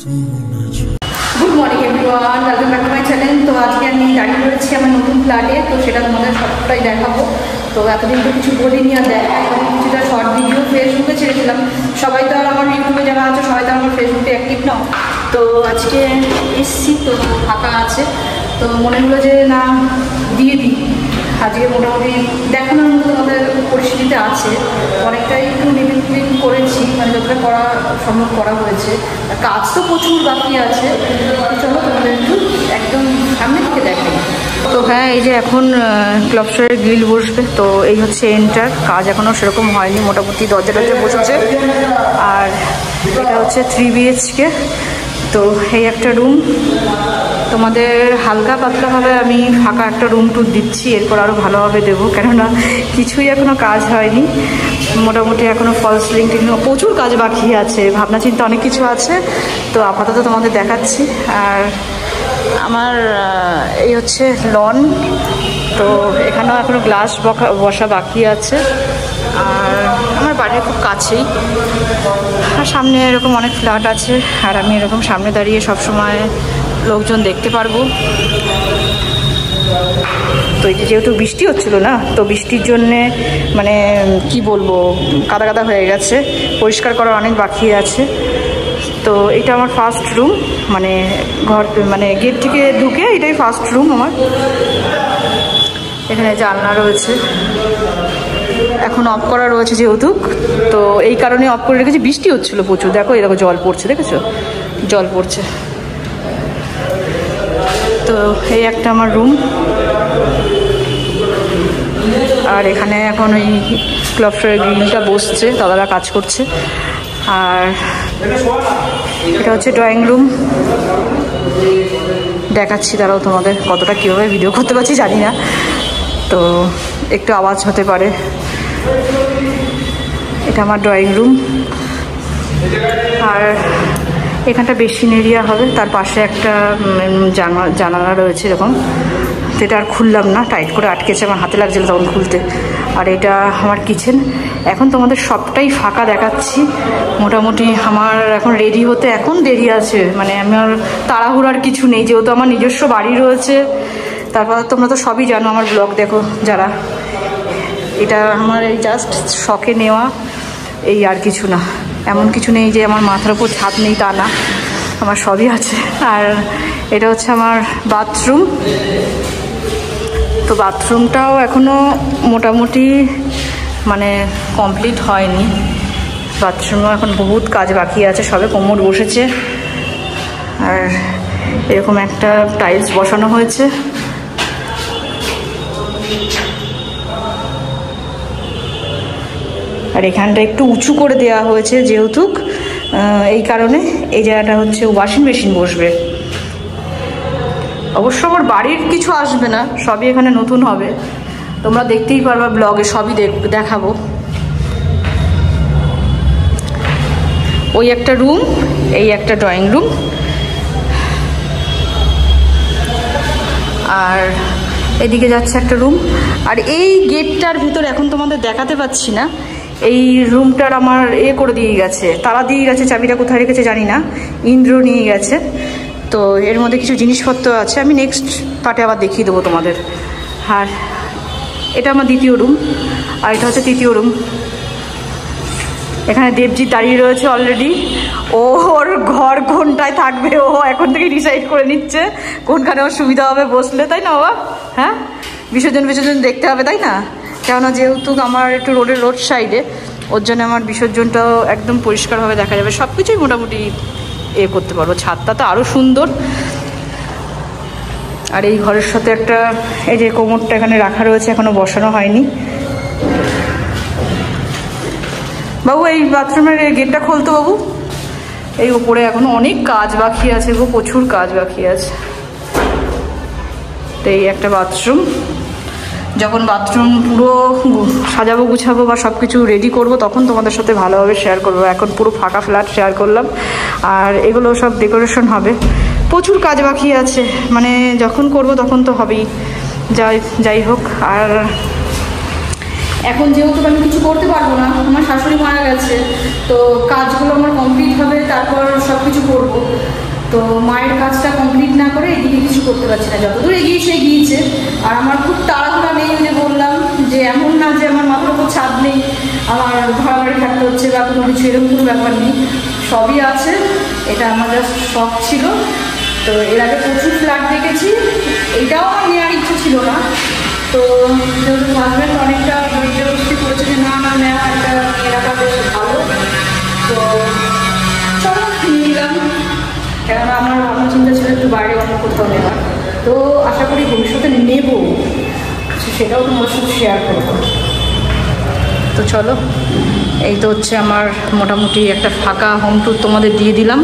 Good morning everyone, welcome back to my channel. তো আজকে আমি দাঁড়িয়ে রয়েছি আমার নতুন ফ্ল্যাটে, তো সেটা তোমাদের সবটাই দেখাবো। তো এতদিন তো কিছু বলিনি, আর এখন কিছুটা শর্ট ভিডিও ফেসবুকে ছেড়েছিলাম। সবাই তো আর আমার ইউটিউবে যারা আছে সবাই তো আমার ফেসবুকে অ্যাক্টিভ নাও। তো আজকে এসছি, তো ফাঁকা আছে, তো মনে হলো যে না দিয়ে দিই। আজকে মোটামুটি দেখানোর মতো তোমাদের পরিস্থিতিতে আছে। অনেকটাই একটু লিভিং ক্লিন করেছি, মানে যতটা করা সম্ভব করা হয়েছে। কাজ তো প্রচুর বাকি আছে। চলো তোমাদের একটু একদম সামনে থেকে দেখাই। তো হ্যাঁ, এই যে এখন ক্লবস্টারের গ্রিল বসবে, তো এই হচ্ছে এন্টার। কাজ এখনও সেরকম হয়নি, মোটামুটি দরজা টরজা বসেছে। আর এটা হচ্ছে 3 BHK। তো এই একটা রুম, তোমাদের হালকা পাতলাভাবে আমি ফাঁকা একটা রুম টুর দিচ্ছি, এরপর আরও ভালোভাবে দেবো, কেননা কিছুই এখনও কাজ হয়নি। মোটামুটি এখনও ফলস সিলিং টিলিং প্রচুর কাজ বাকি আছে, ভাবনা চিন্তা অনেক কিছু আছে। তো আপাতত তোমাদের দেখাচ্ছি। আর আমার এই হচ্ছে লন, তো এখানেও এখনও গ্লাস বসা বাকি আছে। আর আমার বাড়ির খুব কাছেই, আর সামনে এরকম অনেক ফ্ল্যাট আছে, আর আমি এরকম সামনে দাঁড়িয়ে সবসময় লোকজন দেখতে পারবো। তো এই যেহেতু বৃষ্টি হচ্ছিল না, তো বৃষ্টির জন্যে মানে কি বলবো, কাদা কাদা হয়ে গেছে, পরিষ্কার করার অনেক বাকি আছে। তো এটা আমার ফার্স্ট রুম, মানে ঘর মানে গেট থেকে ঢুকে এটাই ফার্স্ট রুম আমার। এখানে জানলা রয়েছে, এখন অফ করা রয়েছে যেহেতু, তো এই কারণে অফ করে রেখেছি। বৃষ্টি হচ্ছিলো প্রচুর, দেখো এই দেখো জল পড়ছে, দেখেছো জল পড়ছে। তো এই একটা আমার রুম। আর এখানে এখন ওই ক্লবস্টারের গ্রিলটা বসছে, দাদারা কাজ করছে। আর এটা হচ্ছে ড্রয়িং রুম, দেখাচ্ছি দাঁড়াও তোমাদের কতটা কীভাবে ভিডিও করতে পারছি জানি না, তো একটু আওয়াজ হতে পারে। এটা আমার ড্রয়িং রুম। আর এখানটা বেসিন এরিয়া হবে, তার পাশে একটা জানালা রয়েছে এরকম, যেটা আর খুললাম না, টাইট করে আটকেছে, আমার হাতে লাগছিল তখন খুলতে। আর এটা আমার কিচেন। এখন তোমাদের সবটাই ফাঁকা দেখাচ্ছি। মোটামুটি আমার এখন রেডি হতে এখন দেরি আছে, মানে আমার তাড়াহুড়ার কিছু নেই, যেহেতু আমার নিজস্ব বাড়ি রয়েছে। তারপর তোমরা তো সবই জানো, আমার ব্লগ দেখো যারা। এটা আমার এই জাস্ট শখে নেওয়া, এই আর কিছু না। এমন কিছু নেই যে আমার মাথার উপর ছাদ নেই, তা না, আমার সবই আছে। আর এটা হচ্ছে আমার বাথরুম। তো বাথরুমটাও এখনও মোটামুটি মানে কমপ্লিট হয়নি, বাথরুমেও এখন বহুত কাজ বাকি আছে, সবে কোমর বসেছে। আর এরকম একটা টাইলস বসানো হয়েছে। আর এখানটা একটু উঁচু করে দেওয়া হয়েছে যেহেতু, এই কারণে এই জায়গাটা হচ্ছে ওয়াশিং মেশিন বসবে। অবশ্য আমার বাড়ির কিছু আসবে না, সবই এখানে নতুন হবে, তোমরা দেখতেই পারবা ব্লগে, সবই দেখাবো। ওই একটা রুম, এই একটা ড্রয়িং রুম। আর এদিকে যাচ্ছে একটা রুম। আর এই গেটটার ভিতর এখন তোমাদের দেখাতে পাচ্ছি না, এই রুমটার আমার করে দিয়ে গেছে, তালা দিয়ে গেছে, চাবিটা কোথায় রেখেছে জানি না, ইন্দ্র নিয়ে গেছে। তো এর মধ্যে কিছু জিনিসপত্র আছে, আমি নেক্সট পার্টে আবার দেখিয়ে দেবো তোমাদের। আর এটা আমার দ্বিতীয় রুম, আর এটা হচ্ছে তৃতীয় রুম। এখানে দেবজি দাঁড়িয়ে রয়েছে অলরেডি, ওর ঘর কোনটায় থাকবে ও এখন থেকে ডিসাইড করে নিচ্ছে, কোনখানে ওর সুবিধা হবে বসলে, তাই না বাবা? হ্যাঁ, বিসর্জন দেখতে হবে, তাই না? কেননা যেহেতু আমার একটু রোড সাইডে, ওর জন্য আমার বিসর্জনটাও একদম পরিষ্কারভাবে দেখা যাবে, সব কিছুই মোটামুটি করতে পারবো। ছাদটা তো আরও সুন্দর। আর এই ঘরের সাথে একটা এই যে কোমরটা এখানে রাখা রয়েছে, এখনো বসানো হয়নি। বাবু এই বাথরুমের গেটটা খোলতো বাবু। এই উপরে এখনো অনেক কাজ বাকি আছে গো, প্রচুর কাজ বাকি আছে। তো এই একটা বাথরুম। যখন বাথরুম পুরো সাজাবো গুছাবো বা সব কিছু রেডি করবো, তখন তোমাদের সাথে ভালোভাবে শেয়ার করবো। এখন পুরো ফাঁকা ফ্ল্যাট শেয়ার করলাম, আর এগুলো সব ডেকোরেশন হবে, প্রচুর কাজ বাকি আছে, মানে যখন করব তখন তো হবেই। যাই হোক, আর এখন যেহেতু আমি কিছু করতে পারবো না, আমার শাশুড়ি মারা গেছে, তো কাজগুলো আমার কমপ্লিট হবে, তারপর সব কিছু করবো। তো মায়ের কাজটা কমপ্লিট না করে এদিকে কিছু করতে পারছি না, যতদূর এগিয়েছে। আর আমার খুব তাড়াহুড়া নেই, যে বললাম যে এমন না যে আমার মাথার উপর ছাদ নেই, আমার ভাড়া বাড়ি থাকতে হচ্ছে বা কোনো কিছু, এরকম কোনো ব্যাপার নেই, সবই আছে। এটা আমার জাস্ট শখ ছিল। তো এর আগে প্রচুর ফ্ল্যাট দেখেছি, এটাও আমার নেওয়ার ইচ্ছে ছিল না। তো যেহেতু হাজব্যান্ড অনেকটা জবরদস্তি করেছে যে না না নেওয়া, এটা নিয়ে রাখা বেশ ভালো। তো চলো নিয়ে নিলাম, কেননা আমার ভাবনা চিন্তা ছিল একটু বাইরে অন্য কোথাও নেওয়ার। তো আশা করি ভবিষ্যতে নেব, সেটাও তোমার সাথে শেয়ার করবো। তো চলো, এই তো হচ্ছে আমার মোটামুটি একটা ফাঁকা হোম ট্যুর তোমাদের দিয়ে দিলাম।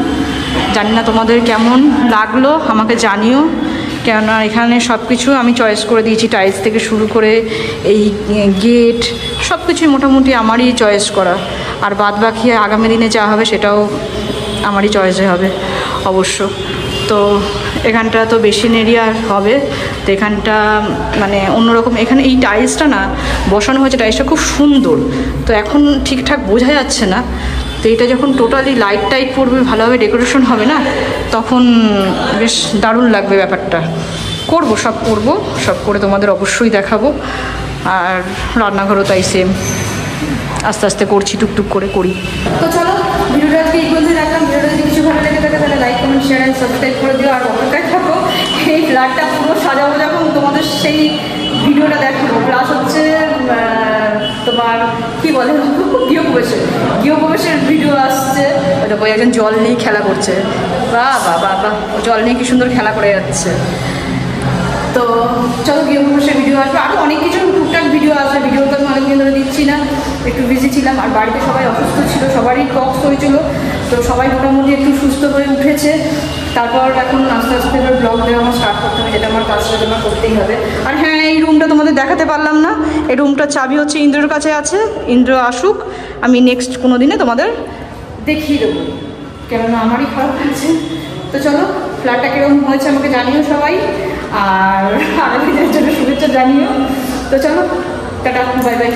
জানি না তোমাদের কেমন লাগলো, আমাকে জানিও। কেননা এখানে সব কিছু আমি চয়েস করে দিয়েছি, টাইলস থেকে শুরু করে এই গেট সব কিছুই মোটামুটি আমারই চয়েস করা। আর বাদ বাকি আগামী দিনে যা হবে সেটাও আমারই চয়েসে হবে অবশ্য। তো এখানটা তো বেসিন এরিয়া হবে, তো এখানটা মানে অন্যরকম। এখানে এই টাইলসটা না বসানো হয়েছে, টাইলসটা খুব সুন্দর, তো এখন ঠিকঠাক বোঝা যাচ্ছে না। তো এটা যখন টোটালি লাইট টাইট পড়বে, ভালোভাবে ডেকোরেশন হবে না, তখন বেশ দারুণ লাগবে ব্যাপারটা। সব করে তোমাদের অবশ্যই দেখাবো। আর রান্নাঘরও তাই সেম, আস্তে আস্তে করছি, টুকটুক করে করি। তো চলো, ভিডিওটা আজকে এই পর্যন্ত রাখলাম। ভিডিওটা যদি কিছু ভালো লেগে থাকে তাহলে like, comment, share and subscribe করে দিও। আর অপেক্ষায় থাকো, এই ফ্ল্যাটটা পুরো সাজাবো যখন তোমাদের সেই ভিডিওটা দেখাবো। প্লাস হচ্ছে তোমার কী বলে, গৃহপ্রবেশের ভিডিও আসছে। ওটা বই একজন জল নিয়ে খেলা করছে, বাহ বাহ বাহ বাহ, জল নিয়ে কি সুন্দর খেলা করে যাচ্ছে। তো চলো, গৃহপ্রবেশের ভিডিও আসবে, আরও অনেক কিছু টুকটাক ভিডিও আসবে। ভিডিও তো আমি অনেকদিন ধরে দিচ্ছি না, একটু বিজি ছিলাম। আর বাড়িতে সবাই অসুস্থ ছিল, সবারই পক্স হয়েছিল। তো সবাই মোটামুটি একটু সুস্থ হয়ে উঠেছে। তারপর এখন আস্তে আস্তে এবার ব্লগ দেওয়া আমার স্টার্ট করতে হবে, যেটা আমার কাজটা আমার করতেই হবে। আর হ্যাঁ, এই রুমটা তোমাদের দেখাতে পারলাম না। এই রুমটার চাবি হচ্ছে ইন্দ্রর কাছে আছে, ইন্দ্র আসুক, আমি নেক্সট কোনো দিনে তোমাদের দেখিয়ে দেবো, কেননা আমারই খারাপ হয়েছে। তো চলো, ফ্ল্যাটটা কীরকম হয়েছে আমাকে জানিও সবাই, আর আগামী দিনের জন্য শুভেচ্ছা জানিও। তো চলো, টাটা, বাই বাই।